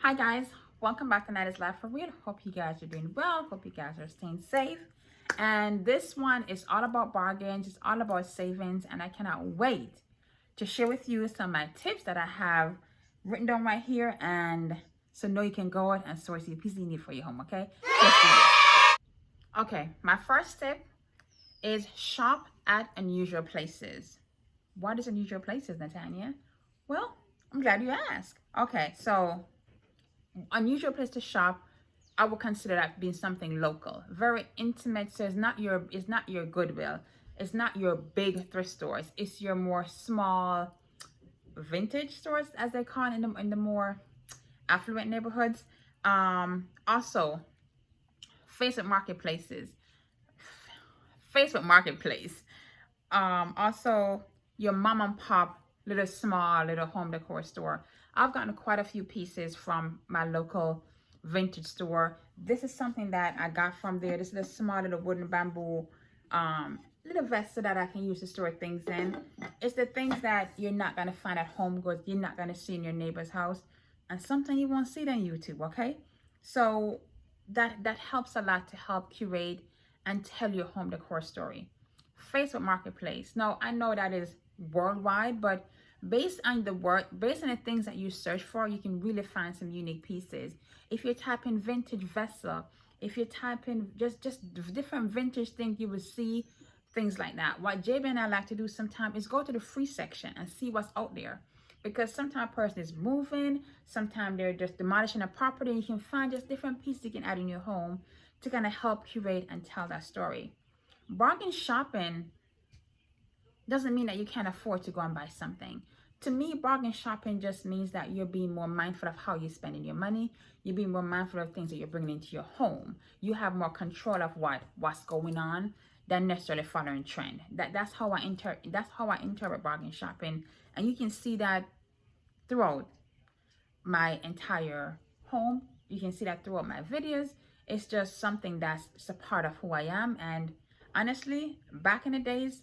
Hi guys, welcome back to Nattie's Life for Real. Hope you guys are doing well. Hope you guys are staying safe. And this one is all about bargains. It's all about savings, and I cannot wait to share with you some of my tips that I have written down right here, and so know you can go out and source the pieces you need for your home. Okay, let's do this. Okay, my first tip is shop at unusual places. What is unusual places, Natania? Well, I'm glad you asked. Okay, so unusual place to shop, I would consider that being something local, very intimate. So it's not your Goodwill, it's not your big thrift stores, it's your more small vintage stores, as they call it, in the more affluent neighborhoods. Also, Facebook marketplaces, Facebook marketplace. Also, your mom and pop little small little home decor store. I've gotten quite a few pieces from my local vintage store. This is something that I got from there. This is a small little wooden bamboo little vessel that I can use to store things in. It's the things that you're not gonna find at Home Goods, you're not gonna see in your neighbor's house, and something you won't see it on YouTube. Okay, so that helps a lot to help curate and tell your home decor story. Facebook Marketplace. Now, I know that is worldwide, but based on the things that you search for, you can really find some unique pieces. If you type in vintage vessel, if you type in just different vintage things, you will see things like that. What JB and I like to do sometimes is go to the free section and see what's out there. Because sometimes a person is moving, sometimes they're just demolishing a property, and you can find just different pieces you can add in your home to kind of help curate and tell that story. Bargain shopping doesn't mean that you can't afford to go and buy something. To me, bargain shopping just means that you're being more mindful of how you're spending your money. You're being more mindful of things that you're bringing into your home. You have more control of what's going on than necessarily following trend. That's how I interpret bargain shopping, and you can see that throughout my entire home. You can see that throughout my videos. It's just something that's a part of who I am. And honestly, back in the days,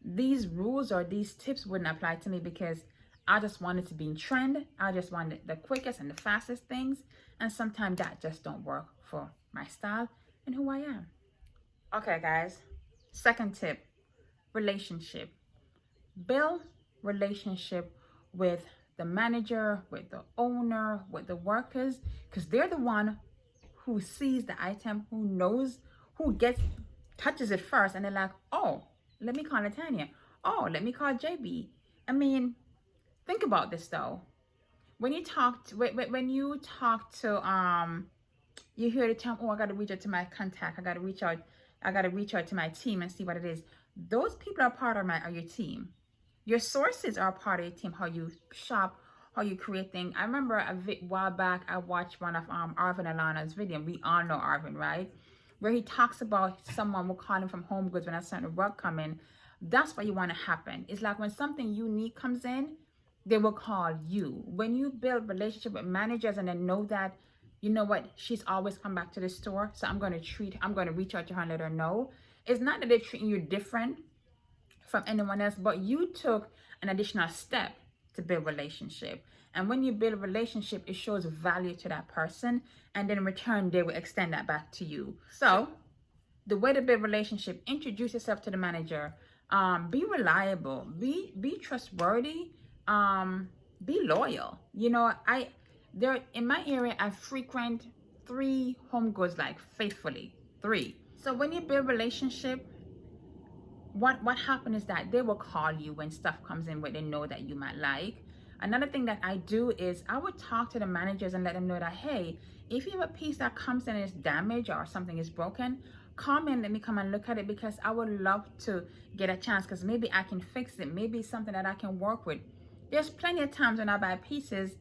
these rules or these tips wouldn't apply to me because I just wanted to be in trend. I just wanted the quickest and the fastest things. And sometimes that just don't work for my style and who I am. Okay, guys. Second tip, relationship. Build relationship with the manager, with the owner, with the workers, because they're the one who sees the item, who knows, touches it first, and they're like, oh, let me call Natania. Oh, let me call JB. I mean, think about this though. When you talk to you hear the term, oh, I gotta reach out to my contact, I gotta reach out to my team and see what it is. Those people are part of your team. Your sources are a part of your team. How you shop, how you create things. I remember a while back I watched one of Arvin Alana's video. We all know Arvin, right? Where he talks about someone will call him from Home Goods when a certain work come in. That's what you want to happen. It's like when something unique comes in, they will call you. When you build relationship with managers and then know that, you know what, she's always come back to the store, so I'm going to reach out to her and let her know. It's not that they're treating you different from anyone else, but you took an additional step to build relationship. And when you build a relationship, it shows value to that person, and then in return they will extend that back to you. So the way to build relationship, introduce yourself to the manager, be reliable, be trustworthy, be loyal. You know, in my area I frequent 3 Home Goods, like faithfully 3. So when you build relationship, what happened is that they will call you when stuff comes in where they know that you might like. Another thing that I do is I would talk to the managers and let them know that, hey, if you have a piece that comes in and is damaged or something is broken, call me and let me come and look at it, because I would love to get a chance, because maybe I can fix it. Maybe it's something that I can work with. There's plenty of times when I buy pieces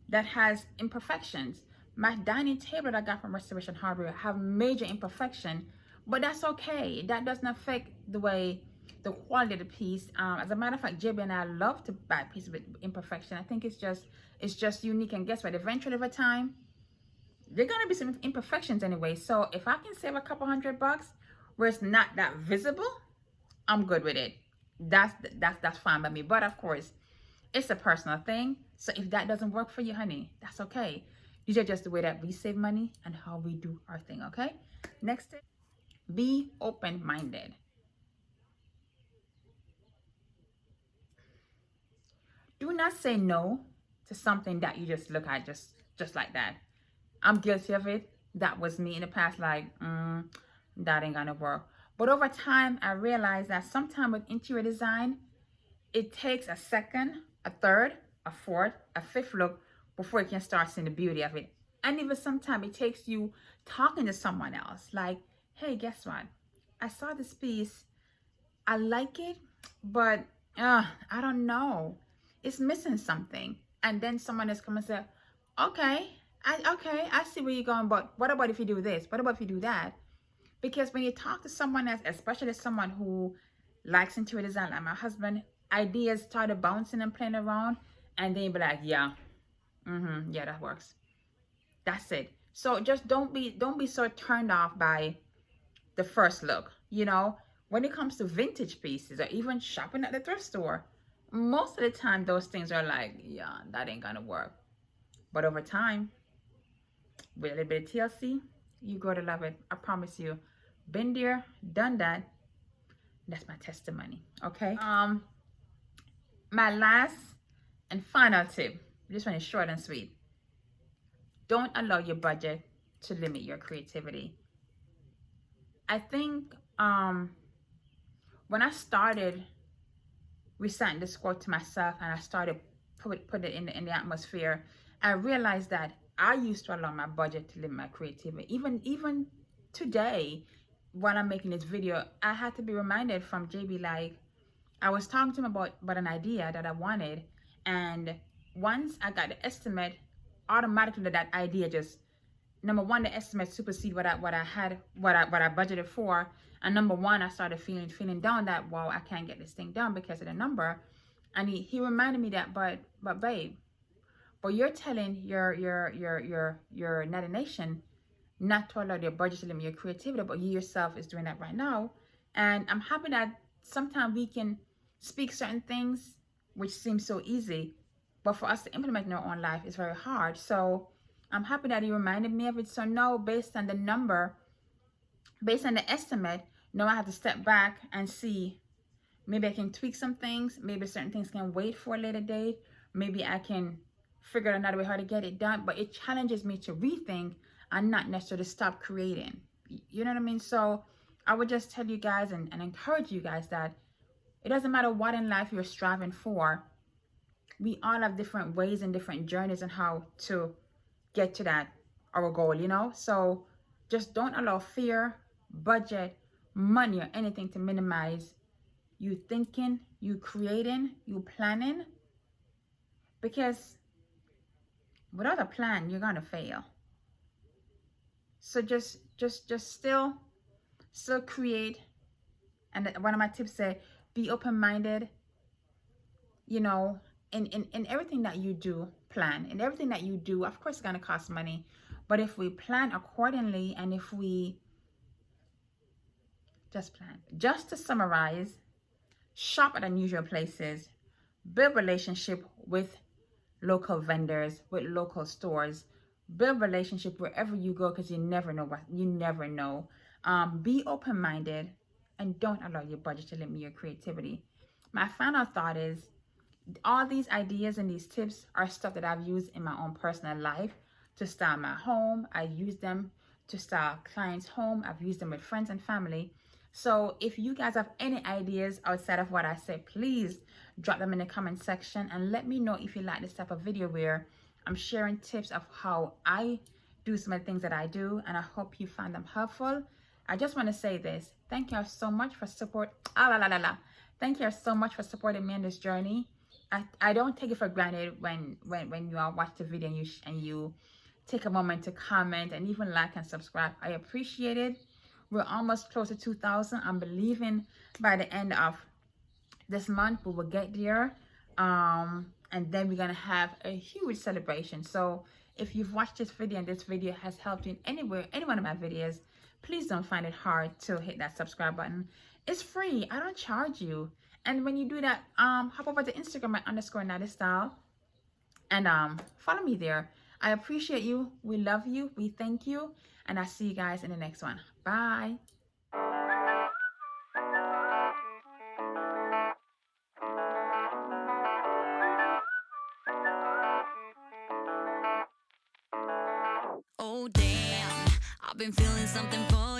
that has imperfections. My dining table that I got from Restoration Hardware have major imperfection, but that's okay. That doesn't affect the quality of the piece. As a matter of fact, JB and I love to buy pieces with imperfection. I think it's just unique, and guess what? Eventually, over time, there are gonna be some imperfections anyway. So if I can save a couple $100 where it's not that visible, I'm good with it. That's fine by me. But of course, it's a personal thing. So if that doesn't work for you, honey, that's okay. These are just the way that we save money and how we do our thing, okay? Next tip, be open-minded. Do not say no to something that you just look at just like that. I'm guilty of it. That was me in the past, like, that ain't gonna work. But over time, I realized that sometimes with interior design, it takes a second, a third, a fourth, a fifth look before you can start seeing the beauty of it. And even sometimes it takes you talking to someone else, like, hey, guess what? I saw this piece. I like it, but I don't know. It's missing something. And then someone else come and say, okay, I see where you're going, but what about if you do this? What about if you do that? Because when you talk to someone else, especially someone who likes interior design, like my husband, ideas started bouncing and playing around, and then you be like, yeah, yeah, that works. That's it. So just don't be so turned off by the first look. You know, when it comes to vintage pieces or even shopping at the thrift store, most of the time those things are like, yeah, that ain't gonna work. But over time, with a little bit of TLC, you grow to love it. I promise you. Been there, done that. That's my testimony. Okay. My last and final tip. This one is short and sweet. Don't allow your budget to limit your creativity. I think when I started reciting this quote to myself and I started put it in the atmosphere, I realized that I used to allow my budget to limit my creativity. Even today, while I'm making this video, I had to be reminded from JB, like, I was talking to him about an idea that I wanted, and once I got the estimate, automatically that idea just, number one, the estimate supersede what I budgeted for, and number one, I started feeling down that, wow, I can't get this thing done because of the number. And he reminded me that, but babe, but you're telling your Nattie Nation not to allow their budget to limit your creativity, but you yourself is doing that right now. And I'm happy that sometimes we can speak certain things which seem so easy, but for us to implement in our own life is very hard. So I'm happy that you reminded me of it. So now, based on the number, based on the estimate, now I have to step back and see, maybe I can tweak some things, maybe certain things can wait for a later date, maybe I can figure out another way how to get it done. But it challenges me to rethink and not necessarily stop creating. You know what I mean? So I would just tell you guys and encourage you guys that it doesn't matter what in life you're striving for. We all have different ways and different journeys on how to get to that, our goal, you know? So just don't allow fear, budget, money, or anything to minimize you thinking, you creating, you planning. Because without a plan, you're gonna fail. So just still create. And one of my tips say, be open-minded. You know, in everything that you do, plan. In everything that you do, of course, it's gonna cost money. But if we plan accordingly, and if we just plan, just to summarize, shop at unusual places, build relationship with local vendors, with local stores, build relationship wherever you go, because you never know. Be open-minded, and don't allow your budget to limit your creativity. My final thought is, all these ideas and these tips are stuff that I've used in my own personal life to style my home. I use them to style clients' home. I've used them with friends and family. So if you guys have any ideas outside of what I said, please drop them in the comment section and let me know if you like this type of video where I'm sharing tips of how I do some of the things that I do, and I hope you find them helpful. I just want to say this. Thank you so much for support. Thank you so much for supporting me in this journey. I don't take it for granted when you all watch the video and you take a moment to comment and even like and subscribe. I appreciate it. We're almost close to 2,000. I'm believing by the end of this month we will get there. And then we're gonna have a huge celebration. So if you've watched this video and this video has helped you in any one of my videos, please don't find it hard to hit that subscribe button. It's free. I don't charge you. And when you do that, hop over to Instagram at _NattieStyle and follow me there. I appreciate you. We love you. We thank you. And I'll see you guys in the next one. Bye. Oh damn, I've been feeling something for